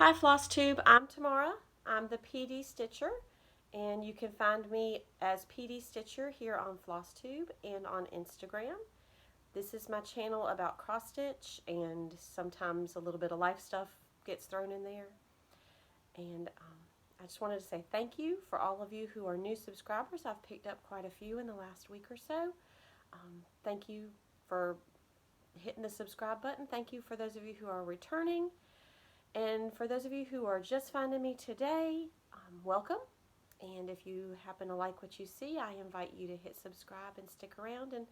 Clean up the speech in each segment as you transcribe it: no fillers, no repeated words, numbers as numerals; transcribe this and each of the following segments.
Hi Flosstube, I'm Tamara. I'm the PD Stitcher, and you can find me as PD Stitcher here on Flosstube and on Instagram. This is my channel about cross stitch, and sometimes a little bit of life stuff gets thrown in there. And I just wanted to say thank you for all of you who are new subscribers. I've picked up quite a few in the last week or so. Thank you for hitting the subscribe button. Thank you for those of you who are returning. And for those of you who are just finding me today, welcome. And if you happen to like what you see, I invite you to hit subscribe and stick around and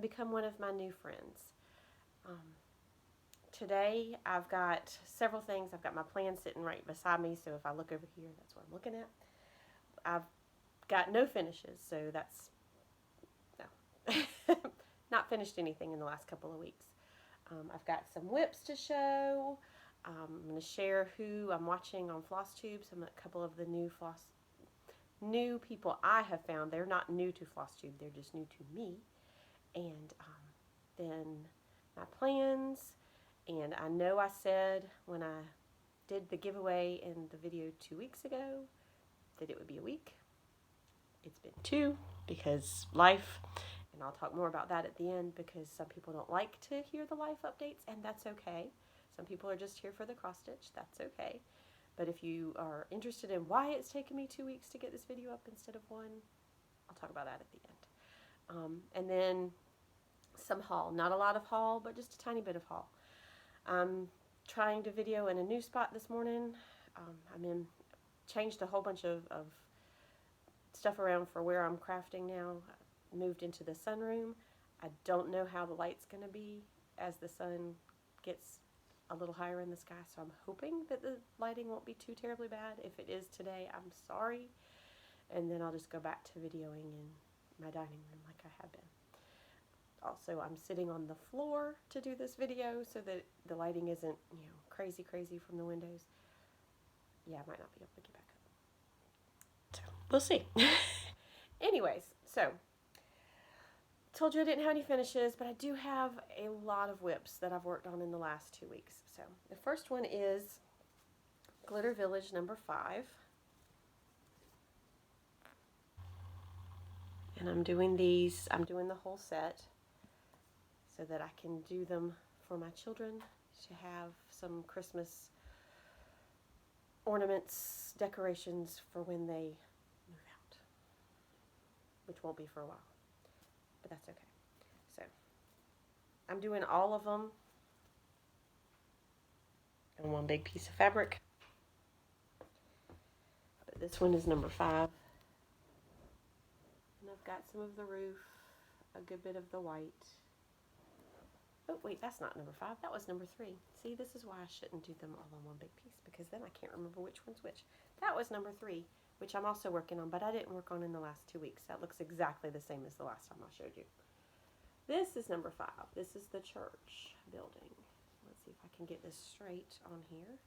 become one of my new friends. Today I've got several things. I've got my plan sitting right beside me, so if I look over here, that's what I'm looking at. I've got no finishes, so that's no. Not finished anything in the last couple of weeks. I've got some whips to show. I'm going to share who I'm watching on Flosstube. A couple of the new people I have found. They're not new to Flosstube. They're just new to me. And then my plans. And I know I said when I did the giveaway in the video 2 weeks ago that it would be a week. It's been 2 because life. And I'll talk more about that at the end because some people don't like to hear the life updates, and that's okay. Some people are just here for the cross stitch. That's okay. But if you are interested in why it's taken me 2 weeks to get this video up instead of 1, I'll talk about that at the end. And then some haul. Not a lot of haul, but just a tiny bit of haul. I'm trying to video in a new spot this morning. Changed a whole bunch of stuff around for where I'm crafting now. Moved into the sunroom. I don't know how the light's going to be as the sun gets a little higher in the sky, so I'm hoping that the lighting won't be too terribly bad. If it is today, I'm sorry. And then I'll just go back to videoing in my dining room like I have been. Also, I'm sitting on the floor to do this video so that the lighting isn't, crazy from the windows. Yeah, I might not be able to get back up. So, we'll see. Anyways, so told you I didn't have any finishes, but I do have a lot of whips that I've worked on in the last 2 weeks. So the first one is Glitter Village number 5. And I'm doing the whole set so that I can do them for my children to have some Christmas ornaments, decorations for when they move out, which won't be for a while. But that's okay. So I'm doing all of them on one big piece of fabric. But this one is number 5. And I've got some of the roof, a good bit of the white. Oh, wait, that's not number 5. That was number 3. See, this is why I shouldn't do them all on one big piece, because then I can't remember which one's which. That was number 3, which I'm also working on, but I didn't work on in the last 2 weeks. That looks exactly the same as the last time I showed you. This is number 5. This is the church building. Let's see if I can get this straight on here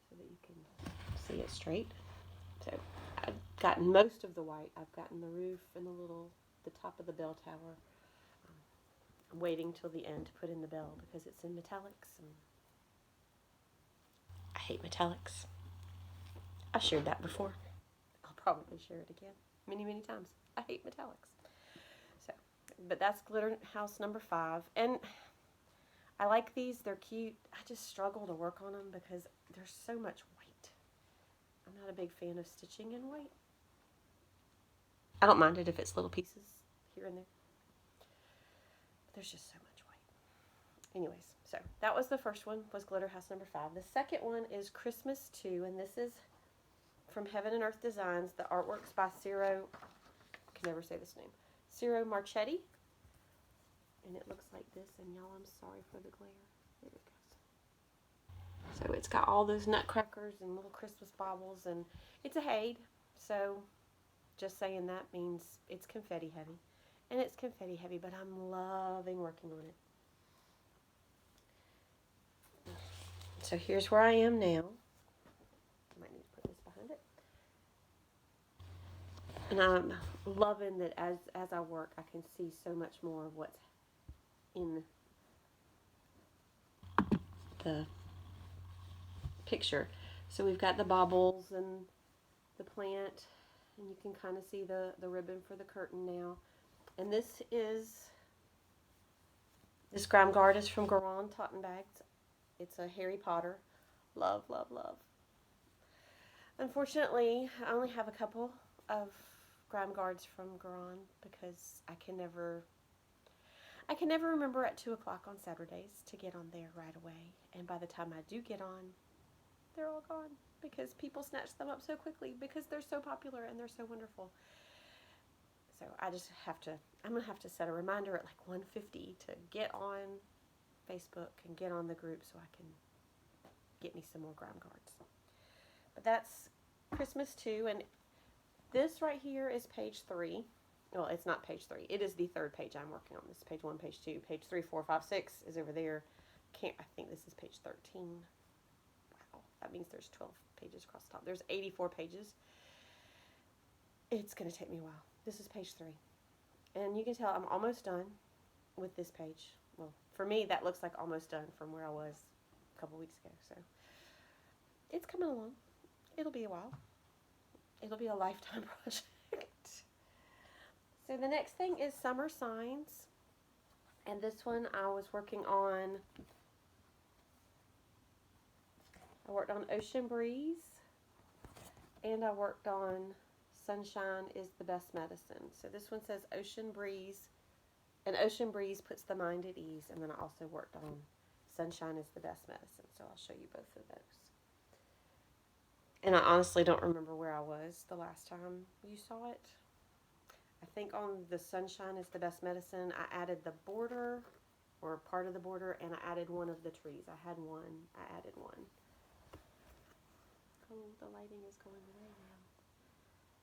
so that you can see it straight. So I've gotten most of the white. I've gotten the roof and the top of the bell tower. I'm waiting till the end to put in the bell because it's in metallics. And I hate metallics. I've shared that before. I'll probably share it again many times. I hate metallics. But that's Glitter House number 5. And I like these. They're cute. I just struggle to work on them because there's so much white. I'm not a big fan of stitching in white. I don't mind it if it's little pieces here and there. But there's just so much white. Anyways, so that was the first one, was Glitter House number 5. The second one is Christmas 2, and this is from Heaven and Earth Designs. The artwork's by Ciro. I can never say this name. Ciro Marchetti, and it looks like this, and y'all, I'm sorry for the glare. There it goes. So it's got all those nutcrackers and little Christmas baubles, and it's a Haid, so just saying that means it's confetti heavy, and it's confetti heavy, but I'm loving working on it. So here's where I am now. I might need to put this behind it. And I'm loving that as I work, I can see so much more of what's in the picture. So we've got the baubles and the plant, and you can kind of see the ribbon for the curtain now. And this grime guard is from Garan Totten Bags. It's a Harry Potter. Love, love, love. Unfortunately, I only have a couple of grime guards from Garan because I can never remember at 2 o'clock on Saturdays to get on there right away. And by the time I do get on, they're all gone because people snatch them up so quickly because they're so popular and they're so wonderful. So I'm going to have to set a reminder at like 1:50 to get on Facebook and get on the group so I can get me some more grime guards. But that's Christmas 2, and this right here is page 3. Well, it's not page 3. It is the third page I'm working on. This is page 1, page 2, page 3, 4, 5, 6 is over there. I think this is page 13. Wow, that means there's 12 pages across the top. There's 84 pages. It's going to take me a while. This is page 3. And you can tell I'm almost done with this page. Well, for me, that looks like almost done from where I was a couple weeks ago. So it's coming along. It'll be a while. It'll be a lifetime project. So the next thing is Summer Signs. And this one I was working on. I worked on Ocean Breeze. And I worked on Sunshine is the Best Medicine. So this one says Ocean Breeze. And Ocean Breeze puts the mind at ease. And then I also worked on Sunshine is the Best Medicine. So I'll show you both of those. And I honestly don't remember where I was the last time you saw it. I think on the Sunshine is the Best Medicine, I added the border, or part of the border, and I added one of the trees. I had one, I added one. Oh, the lighting is going away now.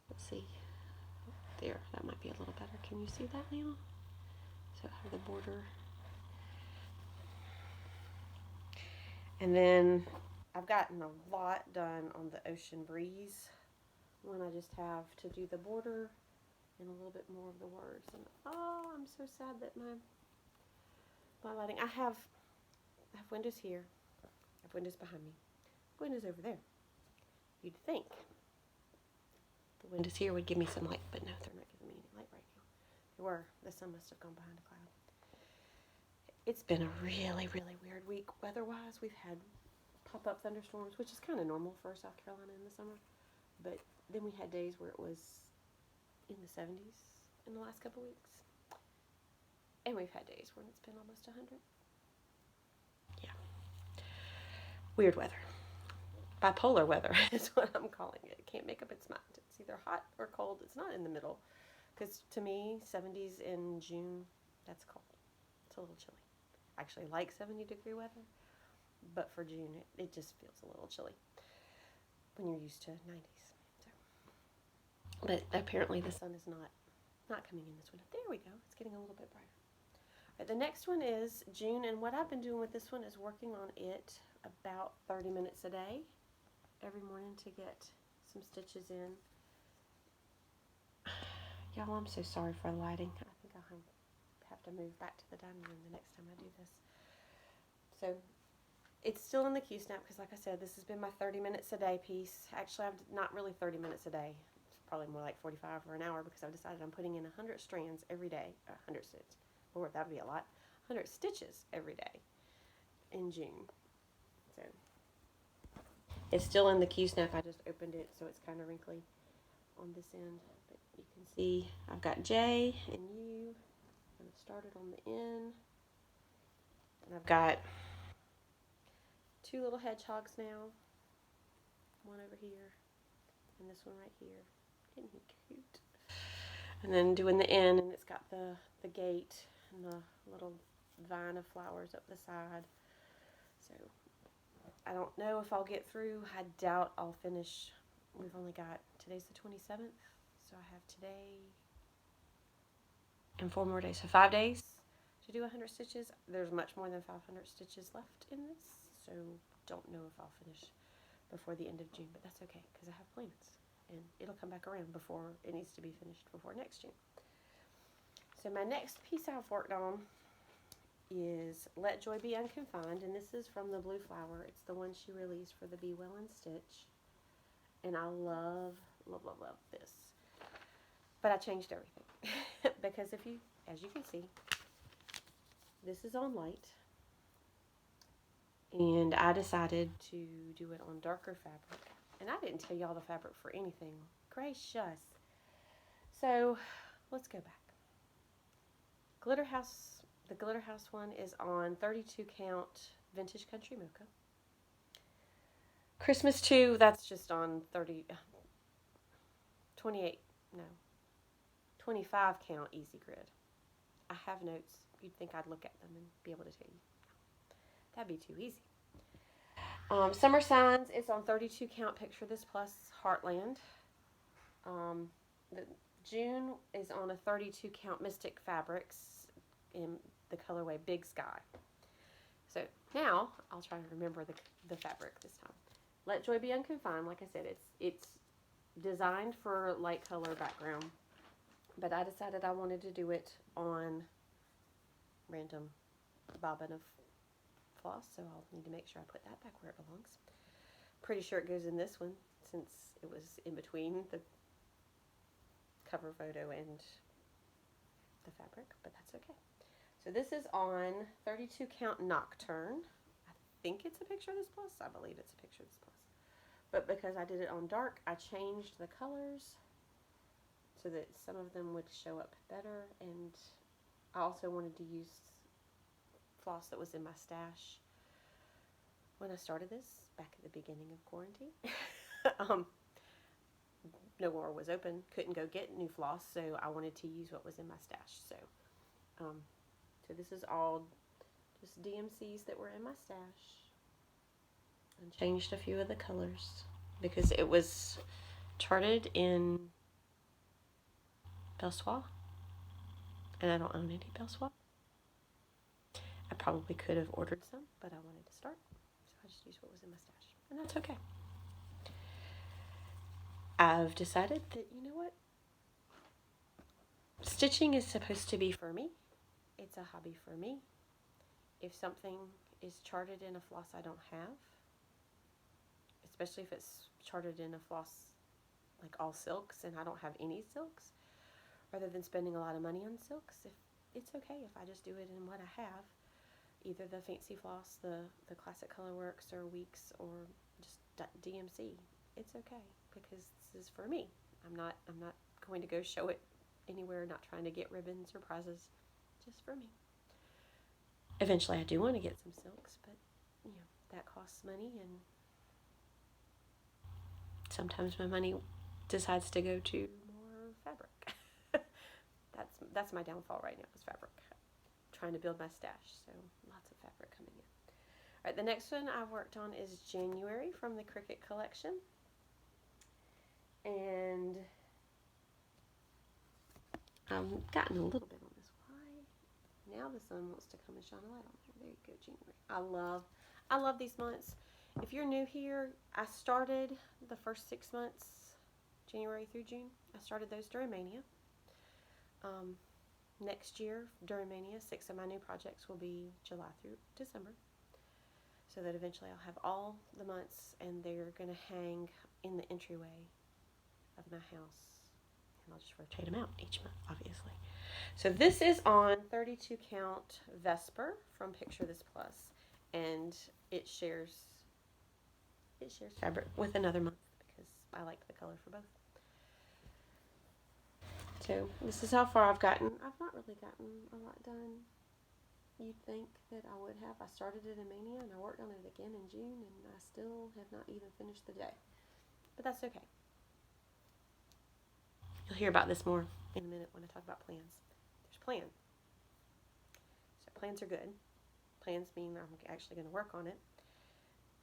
Let's see. There, that might be a little better. Can you see that now? So I have the border. And then I've gotten a lot done on the Ocean Breeze one. I just have to do the border and a little bit more of the words. And oh, I'm so sad that my lighting. I have windows here. I have windows behind me. Windows over there. You'd think the windows here would give me some light, but no, they're not giving me any light right now. They were. The sun must have gone behind a cloud. It's been a really, really weird week weather-wise. We've had pop-up thunderstorms, which is kind of normal for South Carolina in the summer. But then we had days where it was in the 70s in the last couple weeks. And we've had days when it's been almost 100. Yeah. Weird weather. Bipolar weather is what I'm calling it. It can't make up its mind. It's either hot or cold. It's not in the middle. Because to me, 70s in June, that's cold. It's a little chilly. I actually like 70-degree weather. But for June, it just feels a little chilly when you're used to 90s. So. But apparently the sun is not coming in this window. There we go. It's getting a little bit brighter. All right, the next one is June, and what I've been doing with this one is working on it about 30 minutes a day every morning to get some stitches in. Y'all, I'm so sorry for the lighting. I think I'll have to move back to the dining room the next time I do this. So it's still in the Q-snap because, like I said, this has been my 30 minutes a day piece. Actually, I've not really 30 minutes a day. It's probably more like 45 or an hour because I've decided I'm putting in 100 strands every day. 100 stitches. Lord, that would be a lot. 100 stitches every day in June. So it's still in the Q-snap. I just opened it, so it's kind of wrinkly on this end. But you can see I've got J and U. And I've started on the N. And I've got 2 little hedgehogs now. One over here. And this one right here. Isn't he cute? And then doing the N, and it's got the gate and the little vine of flowers up the side. So I don't know if I'll get through. I doubt I'll finish. We've only got, today's the 27th. So I have today and 4 more days. So 5 days to do 100 stitches. There's much more than 500 stitches left in this. So don't know if I'll finish before the end of June. But that's okay because I have plans. And it'll come back around before it needs to be finished before next June. So my next piece I've worked on is Let Joy Be Unconfined, and this is from the Blue Flower. It's the one she released for the Be Well and Stitch, and I love, love, love, love this. But I changed everything because if you, as you can see, this is on light, and I decided to do it on darker fabric, and I didn't tell y'all the fabric for anything. Gracious. So let's go back. Glitter House, the Glitter House one is on 32 count Vintage Country Mocha. Christmas 2, that's just on 25 count Easy Grid. I have notes. You'd think I'd look at them and be able to tell you. That'd be too easy. Summer Signs is on 32 count Picture This Plus Heartland. June is on a 32 count Mystic Fabrics in the colorway Big Sky. So now I'll try to remember the fabric this time. Let Joy Be Unconfined. Like I said, it's designed for light color background, but I decided I wanted to do it on random bobbin of floss, so I'll need to make sure I put that back where it belongs. Pretty sure it goes in this one since it was in between the cover photo and the fabric, but that's okay. So this is on 32 count Nocturne. I think it's a Picture This Plus. I believe it's a Picture This Plus. But because I did it on dark, I changed the colors so that some of them would show up better, and I also wanted to use floss that was in my stash when I started this back at the beginning of quarantine. No more was open, couldn't go get new floss, so I wanted to use what was in my stash. So this is all just DMCs that were in my stash, and changed a few of the colors because it was charted in Belsois, and I don't own any Belsois. I probably could have ordered some, but I wanted to start, so I just used what was in my stash, and that's okay. I've decided that, you know what? Stitching is supposed to be for me. It's a hobby for me. If something is charted in a floss I don't have, especially if it's charted in a floss like all silks and I don't have any silks, rather than spending a lot of money on silks, it's okay if I just do it in what I have. Either the fancy floss, the classic colorworks or weeks, or just DMC. It's okay because this is for me. I'm not going to go show it anywhere, not trying to get ribbons or prizes, just for me. Eventually I do want to get some silks, but you know, that costs money, and sometimes my money decides to go to more fabric. That's my downfall right now, is fabric. Trying to build my stash, so lots of fabric coming in. All right, the next one I worked on is January from the Cricket collection, and I've gotten a little bit on this. Why? Now the sun wants to come and shine a light on there. There you go, January. I love these months. If you're new here, I started the first 6 months, January through June. I started those during Mania. Next year, during Mania, 6 of my new projects will be July through December, so that eventually I'll have all the months, and they're going to hang in the entryway of my house, and I'll just rotate them out each month, obviously. So this is on 32 count Vesper from Picture This Plus, and it shares fabric with another month because I like the color for both. So this is how far I've gotten. I've not really gotten a lot done. You'd think that I would have. I started it in Mania and I worked on it again in June, and I still have not even finished the day. But that's okay. You'll hear about this more in a minute when I talk about plans. There's plans. So plans are good. Plans mean I'm actually going to work on it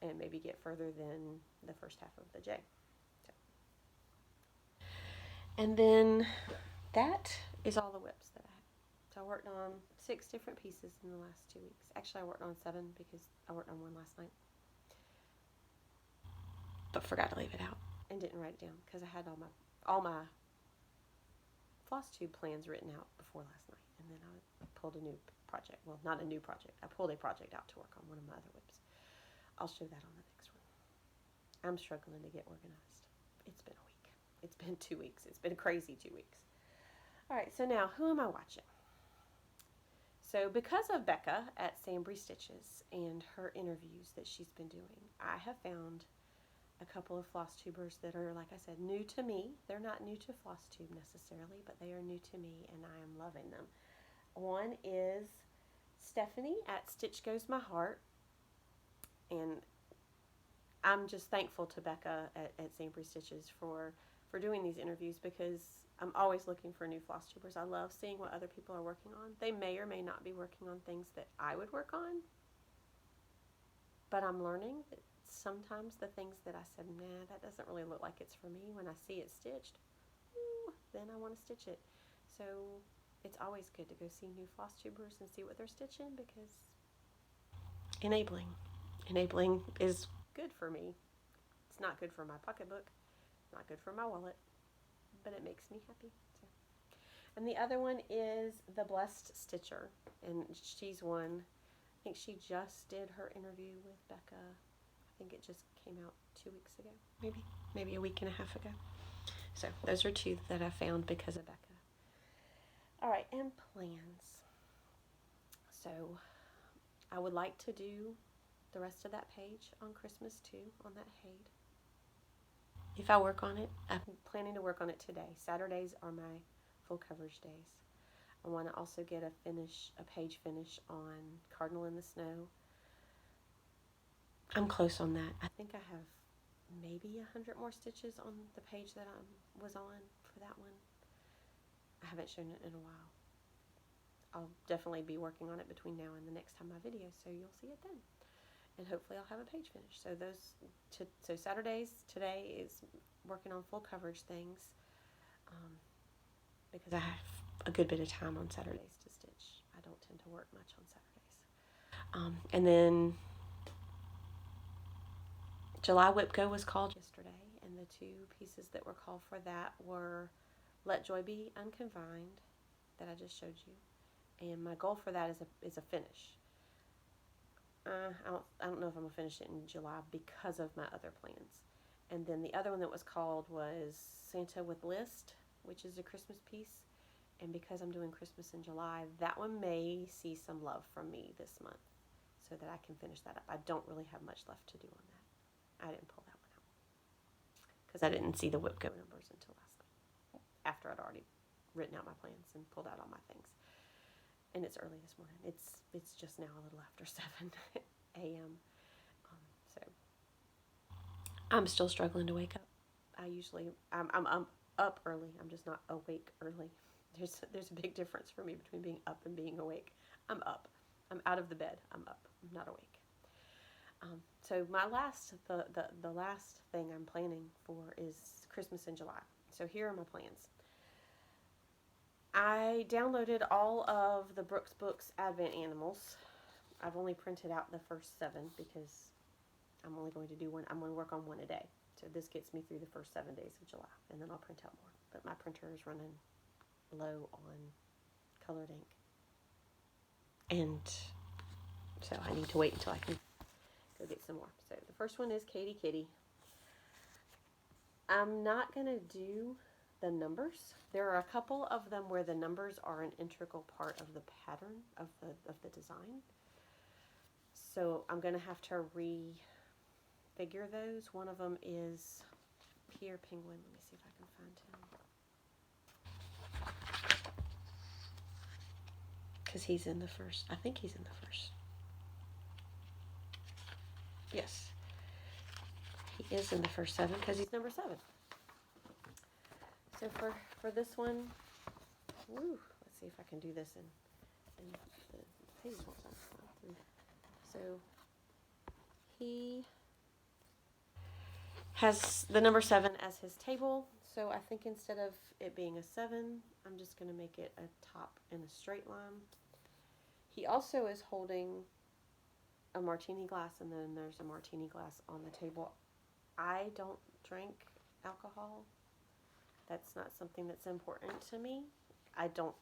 and maybe get further than the first half of the J. So. And then that is all the whips that I have. So I worked on 6 different pieces in the last 2 weeks. Actually, I worked on 7 because I worked on one last night. But forgot to leave it out and didn't write it down because I had all my Flosstube plans written out before last night, and then I pulled a new project. Well, not a new project. I pulled a project out to work on one of my other whips. I'll show that on the next one. I'm struggling to get organized. It's been a week. It's been 2 weeks. It's been a crazy 2 weeks. All right, so now who am I watching? So because of Becca at Sambry Stitches and her interviews that she's been doing, I have found a couple of Flosstubers that are, like I said, new to me. They're not new to Flosstube necessarily, but they are new to me, and I am loving them. One is Stephanie at Stitch Goes My Heart, and I'm just thankful to Becca at Sambry Stitches for doing these interviews, because I'm always looking for new Flosstubers. I love seeing what other people are working on. They may or may not be working on things that I would work on, but I'm learning that sometimes the things that I said, nah, that doesn't really look like it's for me, when I see it stitched, then I want to stitch it. So it's always good to go see new Flosstubers and see what they're stitching, because enabling is good for me. It's not good for my pocketbook, not good for my wallet, but it makes me happy. So. And the other one is the Blessed Stitcher, and she's one. I think she just did her interview with Becca. I think it just came out 2 weeks ago, maybe a week and a half ago. So those are two that I found because of Becca. All right, and plans. So I would like to do the rest of that page on Christmas too, on that Haid. If I work on it, I'm planning to work on it today. Saturdays are my full coverage days. I want to also get a page finish on Cardinal in the Snow. I'm close on that. I think I have maybe 100 more stitches on the page that I was on for that one. I haven't shown it in a while. I'll definitely be working on it between now and the next time I video, so you'll see it then. And hopefully I'll have a page finished. So so Saturdays today is working on full coverage things, because I have a good bit of time on Saturdays to stitch. I don't tend to work much on Saturdays. And then July Whip Go was called yesterday, and the two pieces that were called for that were Let Joy Be Unconfined, that I just showed you, and my goal for that is a finish. I don't know if I'm going to finish it in July because of my other plans. And then the other one that was called was Santa with List, which is a Christmas piece. And because I'm doing Christmas in July, that one may see some love from me this month so that I can finish that up. I don't really have much left to do on that. I didn't pull that one out because I didn't see the Whip Go numbers until last night, after I'd already written out my plans and pulled out all my things. And it's early this morning. It's just now a little after 7 a.m. So I'm still struggling to wake up. I'm up early. I'm just not awake early. There's a big difference for me between being up and being awake. I'm up. I'm out of the bed. I'm up. I'm not awake. So the last thing I'm planning for is Christmas in July. So here are my plans. I downloaded all of the Brooks Books Advent Animals. I've only printed out the first 7 because I'm only going to do one. I'm going to work on one a day. So this gets me through the first 7 days of July, and then I'll print out more. But my printer is running low on colored ink. And so I need to wait until I can go get some more. So the first one is Katie Kitty. I'm not going to do the numbers. There are a couple of them where the numbers are an integral part of the pattern of the design. So I'm going to have to refigure those. One of them is Pierre Penguin. Let me see if I can find him. Because he's in the first. I think he's in the first. Yes. He is in the first 7 because he's number 7. So for this one, let's see if I can do this in the page. So he has the number 7 as his table. So I think instead of it being a 7, I'm just going to make it a top in a straight line. He also is holding a martini glass, and then there's a martini glass on the table. I don't drink alcohol. That's not something that's important to me. I don't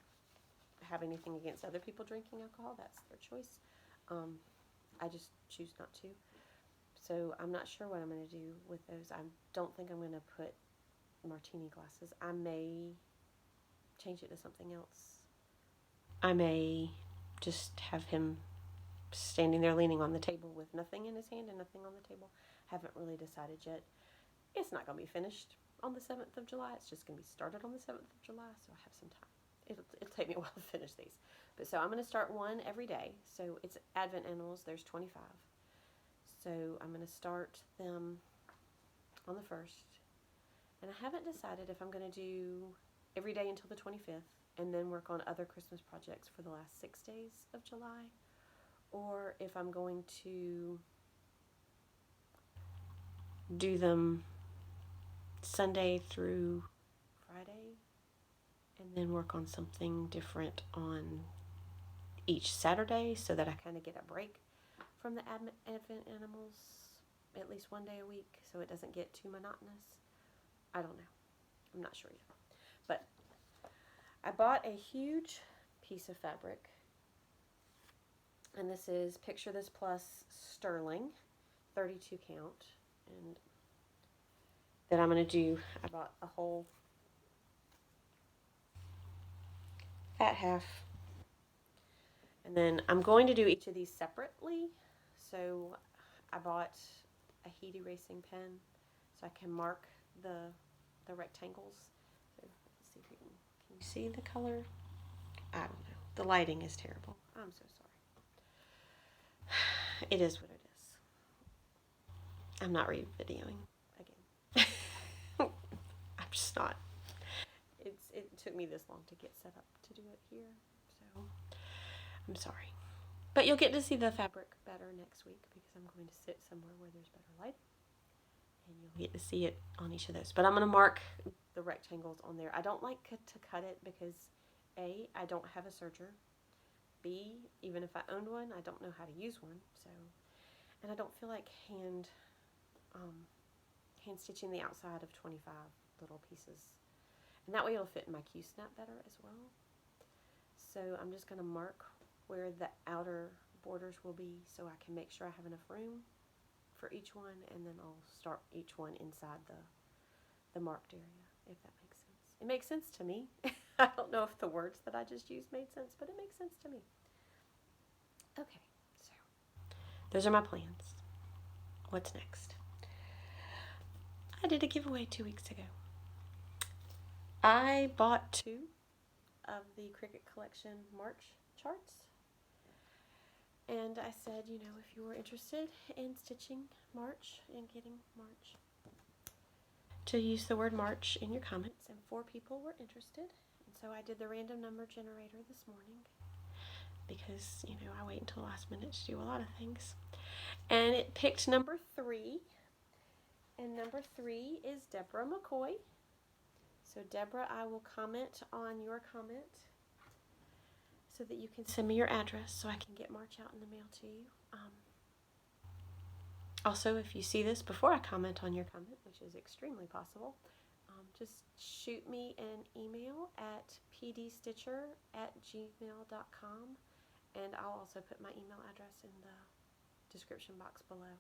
have anything against other people drinking alcohol. That's their choice. I just choose not to. So I'm not sure what I'm going to do with those. I don't think I'm going to put martini glasses. I may change it to something else. I may just have him standing there leaning on the table with nothing in his hand and nothing on the table. Haven't really decided yet. It's not going to be finished on the 7th of July. It's just going to be started on the 7th of July, so I have some time. It'll take me a while to finish these. But so I'm going to start one every day. So it's Advent animals. There's 25. So I'm going to start them on the 1st. And I haven't decided if I'm going to do every day until the 25th and then work on other Christmas projects for the last 6 days of July, or if I'm going to do them Sunday through Friday and then work on something different on each Saturday so that I kind of get a break from the Advent animals at least one day a week so it doesn't get too monotonous. I don't know. I'm not sure either. But I bought a huge piece of fabric, and this is Picture This Plus sterling, 32 count, and then I'm going to do, I bought a whole fat half, and then I'm going to do each of these separately. So I bought a heat erasing pen so I can mark the rectangles. So let's see if you can you see the color? I don't know. The lighting is terrible. I'm so sorry. It is what it is. I'm not re-videoing again. I'm just not. It took me this long to get set up to do it here, so I'm sorry. But you'll get to see the fabric better next week because I'm going to sit somewhere where there's better light, and you'll get to see it on each of those. But I'm going to mark the rectangles on there. I don't like to cut it because A, I don't have a serger. B, even if I owned one, I don't know how to use one. So, and I don't feel like hand stitching the outside of 25 little pieces. And that way it'll fit in my Q-snap better as well. So I'm just going to mark where the outer borders will be so I can make sure I have enough room for each one, and then I'll start each one inside the marked area, if that makes sense. It makes sense to me. I don't know if the words that I just used made sense, but it makes sense to me. Okay, so those are my plans. What's next? I did a giveaway 2 weeks ago. I bought 2 of the Cricut Collection March charts. And I said, you know, if you were interested in stitching March and getting March, to use the word March in your comments. And 4 people were interested. And so I did the random number generator this morning because, you know, I wait until the last minute to do a lot of things. And it picked number 3. And number 3 is Deborah McCoy. So Deborah, I will comment on your comment so that you can send me your address so I can get March out in the mail to you. Also, if you see this before I comment on your comment, which is extremely possible, just shoot me an email at pdstitcher@gmail.com, and I'll also put my email address in the description box below.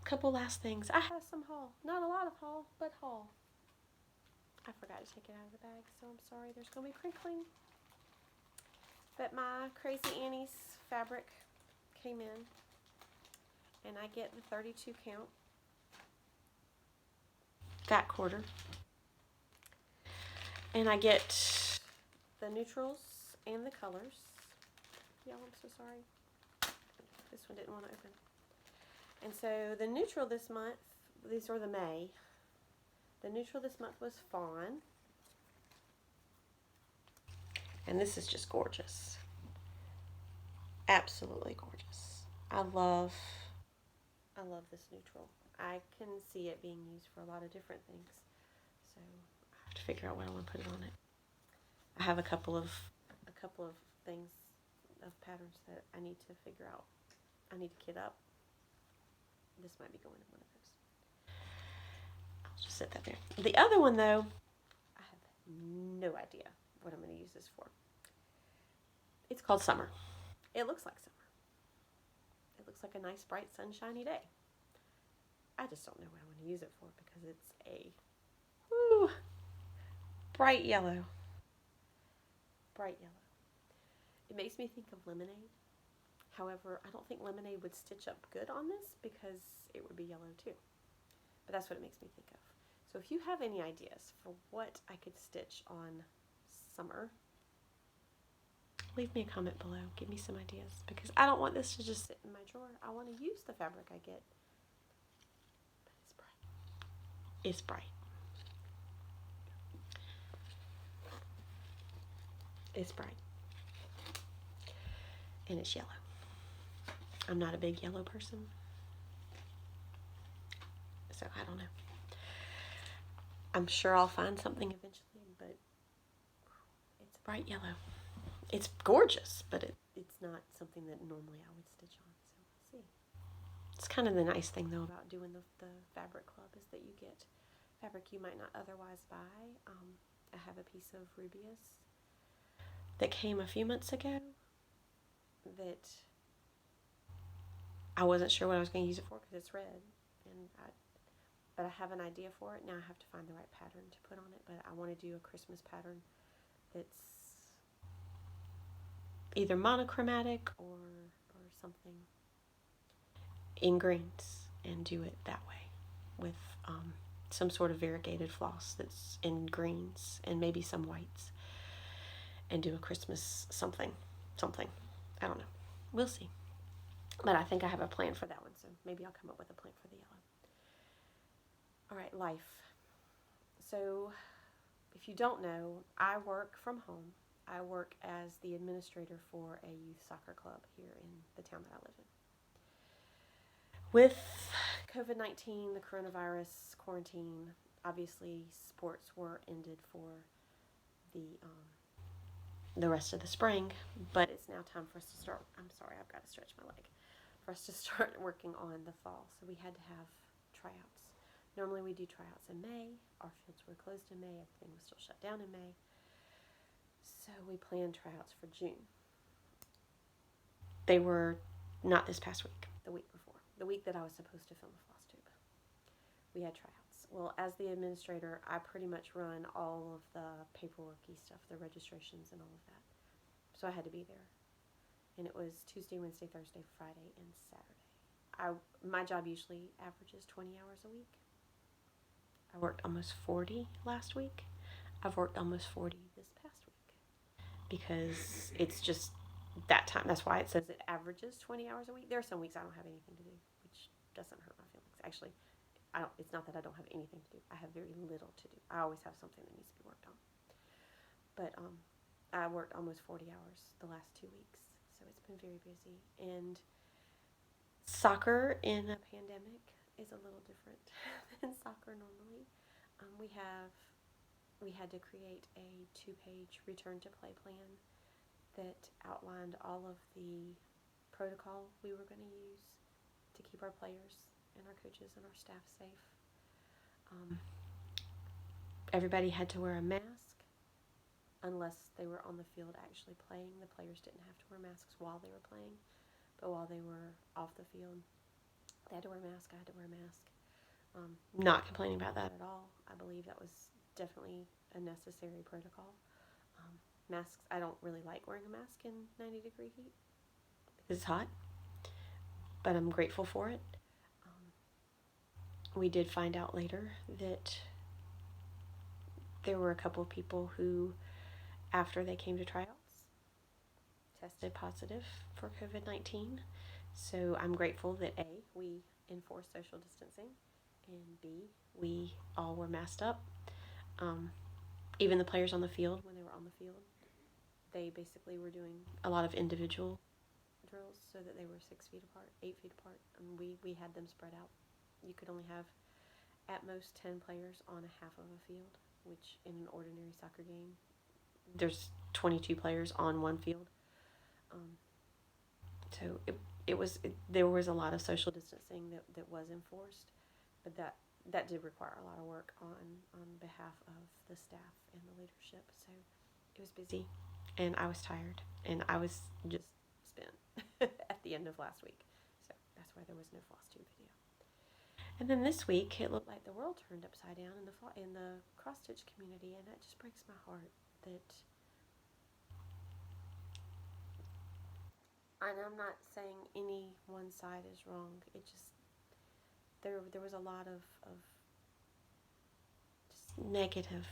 Couple last things. I have some haul. Not a lot of haul, but haul. I forgot to take it out of the bag, so I'm sorry. There's going to be crinkling. But my Crazy Annie's fabric came in, and I get the 32 count fat quarter. And I get the neutrals and the colors. Y'all, I'm so sorry. This one didn't want to open. And so the neutral this month, these are the May. The neutral this month was Fawn. And this is just gorgeous. Absolutely gorgeous. I love this neutral. I can see it being used for a lot of different things. So I have to figure out what I want to put it on it. I have a couple of things, of patterns that I need to figure out. I need to kit up. This might be going in one of those. I'll just set that there. The other one, though, I have no idea what I'm going to use this for. It's called Summer. It looks like summer. It looks like a nice, bright, sunshiny day. I just don't know what I want to use it for because it's a bright yellow. Bright yellow. It makes me think of lemonade. However, I don't think lemonade would stitch up good on this because it would be yellow too. But that's what it makes me think of. So if you have any ideas for what I could stitch on Summer, leave me a comment below. Give me some ideas because I don't want this to just sit in my drawer. I want to use the fabric I get. But it's bright. It's bright. It's bright. And it's yellow. I'm not a big yellow person. So I don't know. I'm sure I'll find something eventually, but it's bright yellow. It's gorgeous, but it's not something that normally I would stitch on, so we'll see. It's kind of the nice thing, though, about doing the fabric club is that you get fabric you might not otherwise buy. I have a piece of Rubius that came a few months ago that I wasn't sure what I was going to use it for because it's red, but I have an idea for it. Now I have to find the right pattern to put on it, but I want to do a Christmas pattern that's either monochromatic or something in greens and do it that way with some sort of variegated floss that's in greens and maybe some whites and do a Christmas something. I don't know. We'll see. But I think I have a plan for that one, so maybe I'll come up with a plan for the yellow. All right, life. So if you don't know, I work from home. I work as the administrator for a youth soccer club here in the town that I live in. With COVID-19, the coronavirus quarantine, obviously sports were ended for the rest of the spring, but it's now time for us to start. I'm sorry, I've got to stretch my leg. For us to start working on the fall, so we had to have tryouts. Normally we do tryouts in May. Our fields were closed in May. Everything was still shut down in May. So we planned tryouts for June. They were not this past week, the week before. The week that I was supposed to film a Flosstube. We had tryouts. Well, as the administrator, I pretty much run all of the paperworky stuff, the registrations and all of that. So I had to be there. And it was Tuesday, Wednesday, Thursday, Friday, and Saturday. My job usually averages 20 hours a week. I worked almost 40 last week. I've worked almost 40 this past week because it's just that time. That's why it says it averages 20 hours a week. There are some weeks I don't have anything to do, which doesn't hurt my feelings. Actually, it's not that I don't have anything to do. I have very little to do. I always have something that needs to be worked on. But I worked almost 40 hours the last 2 weeks. So it's been very busy, and soccer in a pandemic is a little different than soccer normally. We had to create a 2-page return to play plan that outlined all of the protocol we were going to use to keep our players and our coaches and our staff safe. Everybody had to wear a mask. Unless they were on the field actually playing. The players didn't have to wear masks while they were playing, but while they were off the field, they had to wear a mask. I had to wear a mask. Not complaining about that at all. I believe that was definitely a necessary protocol. Masks, I don't really like wearing a mask in 90-degree heat because it's hot, but I'm grateful for it. We did find out later that there were a couple of people who, after they came to tryouts, tested positive for COVID-19. So I'm grateful that A, we enforced social distancing, and B, we all were masked up. Even the players on the field, when they were on the field, they basically were doing a lot of individual drills so that they were 6 feet apart, 8 feet apart. We had them spread out. You could only have at most 10 players on a half of a field, which in an ordinary soccer game, there's 22 players on one field. So there was a lot of social distancing that was enforced, but that did require a lot of work on behalf of the staff and the leadership. So it was busy, and I was tired, and I was just spent at the end of last week. So that's why there was no Flosstube video. And then this week, it looked like the world turned upside down in the cross-stitch community, and that just breaks my heart. And I'm not saying any one side is wrong. It just there was a lot of just negative.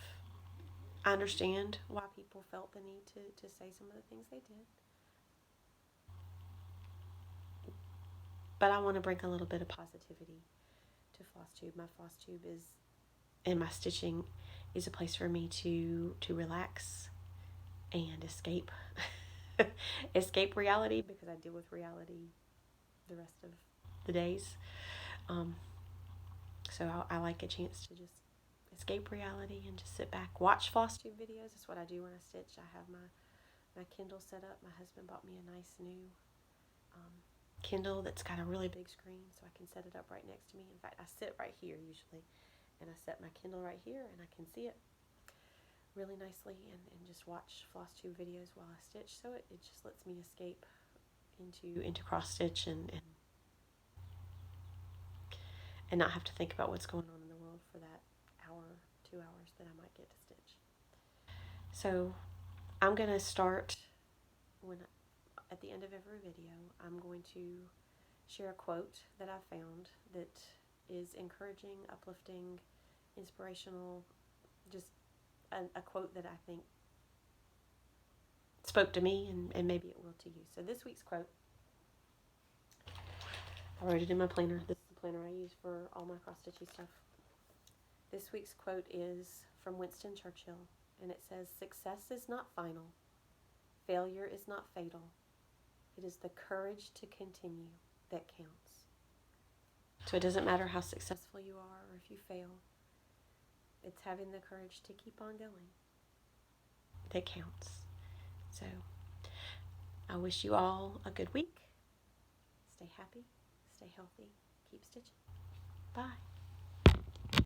I understand why people felt the need to say some of the things they did. But I want to bring a little bit of positivity to Flosstube. My Flosstube and my stitching is a place for me to relax and escape. Escape reality, because I deal with reality the rest of the days. So I like a chance to just escape reality and just sit back, watch Flosstube videos. That's what I do when I stitch. I have my Kindle set up. My husband bought me a nice new Kindle that's got a really big screen, so I can set it up right next to me. In fact, I sit right here usually, and I set my Kindle right here, and I can see it really nicely and just watch Flosstube videos while I stitch. So it just lets me escape into cross stitch and not have to think about what's going on in the world for that hour, 2 hours that I might get to stitch. So I'm going to start at the end of every video, I'm going to share a quote that I found that is encouraging, uplifting, inspirational, just a quote that I think spoke to me, and maybe it will to you. So this week's quote, I wrote it in my planner. This is the planner I use for all my cross-stitchy stuff. This week's quote is from Winston Churchill, and it says, "Success is not final. Failure is not fatal. It is the courage to continue that counts." So it doesn't matter how successful you are or if you fail. It's having the courage to keep on going that counts. So I wish you all a good week. Stay happy, stay healthy, keep stitching. Bye.